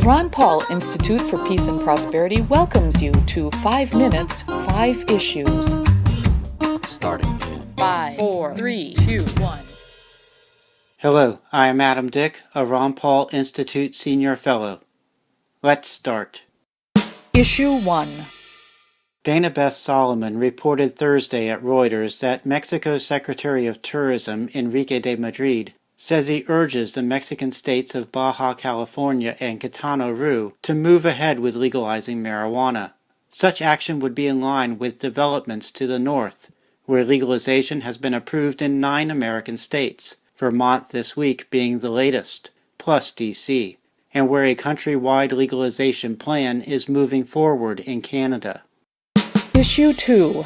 Ron Paul Institute for Peace and Prosperity welcomes you to 5 Minutes, 5 Issues. Starting in 5, 4, 3, 2, 1. Hello, I am Adam Dick, a Ron Paul Institute Senior Fellow. Let's start. Issue 1. Dana Beth Solomon reported Thursday at Reuters that Mexico's Secretary of Tourism, Enrique de Madrid, says he urges the Mexican states of Baja California and Quintana Roo to move ahead with legalizing marijuana. Such action would be in line with developments to the north, where legalization has been approved in 9 American states, Vermont this week being the latest, plus D.C., and where a countrywide legalization plan is moving forward in Canada. Issue 2.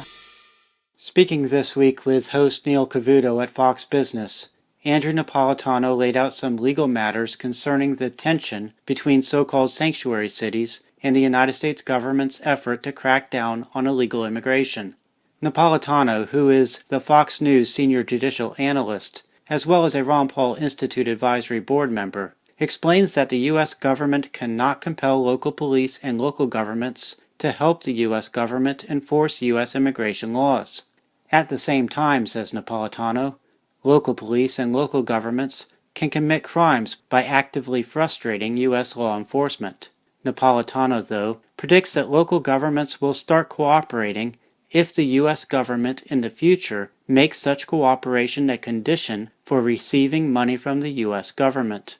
Speaking this week with host Neil Cavuto at Fox Business, Andrew Napolitano laid out some legal matters concerning the tension between so-called sanctuary cities and the United States government's effort to crack down on illegal immigration. Napolitano, who is the Fox News senior judicial analyst, as well as a Ron Paul Institute advisory board member, explains that the U.S. government cannot compel local police and local governments to help the U.S. government enforce U.S. immigration laws. At the same time, says Napolitano, local police and local governments can commit crimes by actively frustrating U.S. law enforcement. Napolitano, though, predicts that local governments will start cooperating if the U.S. government in the future makes such cooperation a condition for receiving money from the U.S. government.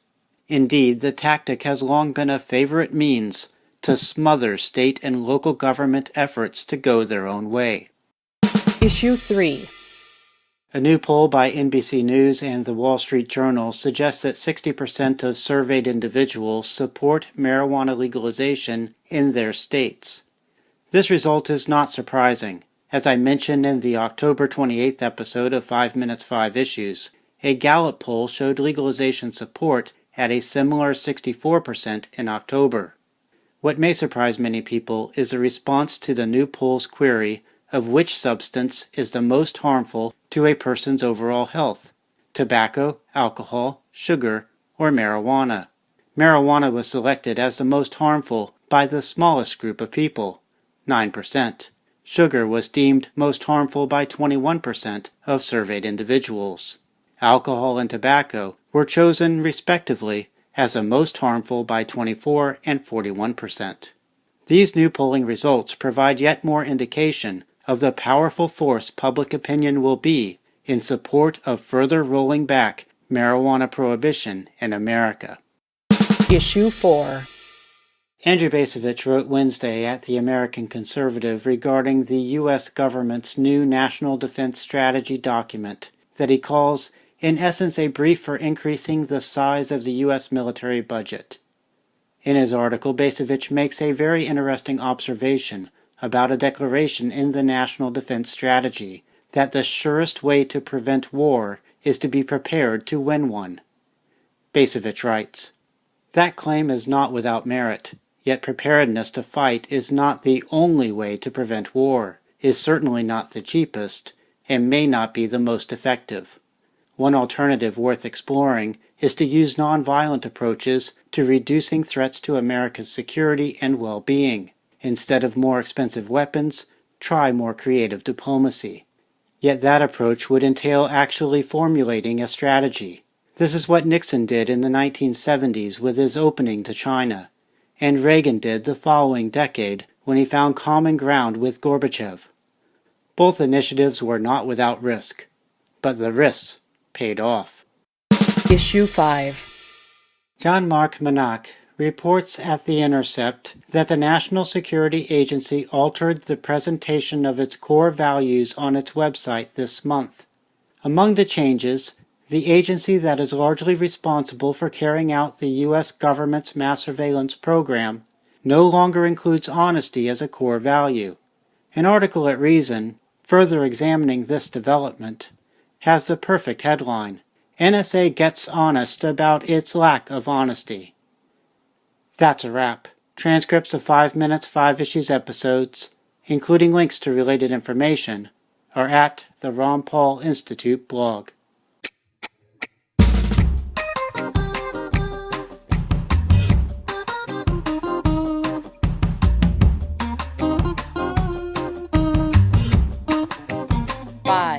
Indeed, the tactic has long been a favorite means to smother state and local government efforts to go their own way. Issue 3. A new poll by NBC News and the Wall Street Journal suggests that 60% of surveyed individuals support marijuana legalization in their states. This result is not surprising. As I mentioned in the October 28th episode of 5 Minutes 5 Issues, a Gallup poll showed legalization support at a similar 64% in October. What may surprise many people is the response to the new poll's query of which substance is the most harmful to a person's overall health: tobacco, alcohol, sugar, or marijuana. Marijuana was selected as the most harmful by the smallest group of people, 9%. Sugar was deemed most harmful by 21% of surveyed individuals. Alcohol and tobacco were chosen respectively as the most harmful by 24% and 41%. These new polling results provide yet more indication of the powerful force public opinion will be in support of further rolling back marijuana prohibition in America. Issue 4. Andrew Bacevich wrote Wednesday at the American Conservative regarding the U.S. government's new National Defense Strategy document that he calls, in essence, a brief for increasing the size of the U.S. military budget. In his article, Bacevich makes a very interesting observation about a declaration in the National Defense Strategy that the surest way to prevent war is to be prepared to win one. Bacevich writes, "That claim is not without merit, yet preparedness to fight is not the only way to prevent war, is certainly not the cheapest, and may not be the most effective. One alternative worth exploring is to use nonviolent approaches to reducing threats to America's security and well-being. Instead of more expensive weapons, try more creative diplomacy. Yet that approach would entail actually formulating a strategy. This is what Nixon did in the 1970s with his opening to China, and Reagan did the following decade when he found common ground with Gorbachev. Both initiatives were not without risk, but the risks paid off." Issue 5. John Mark Manack reports at The Intercept that the National Security Agency altered the presentation of its core values on its website this month. Among the changes, the agency that is largely responsible for carrying out the U.S. government's mass surveillance program no longer includes honesty as a core value. An article at Reason, further examining this development, has the perfect headline: "NSA Gets Honest About Its Lack of Honesty." That's a wrap. Transcripts of 5 Minutes 5 Issues episodes, including links to related information, are at the Ron Paul Institute blog.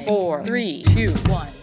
5, 4, 3, 2, 1.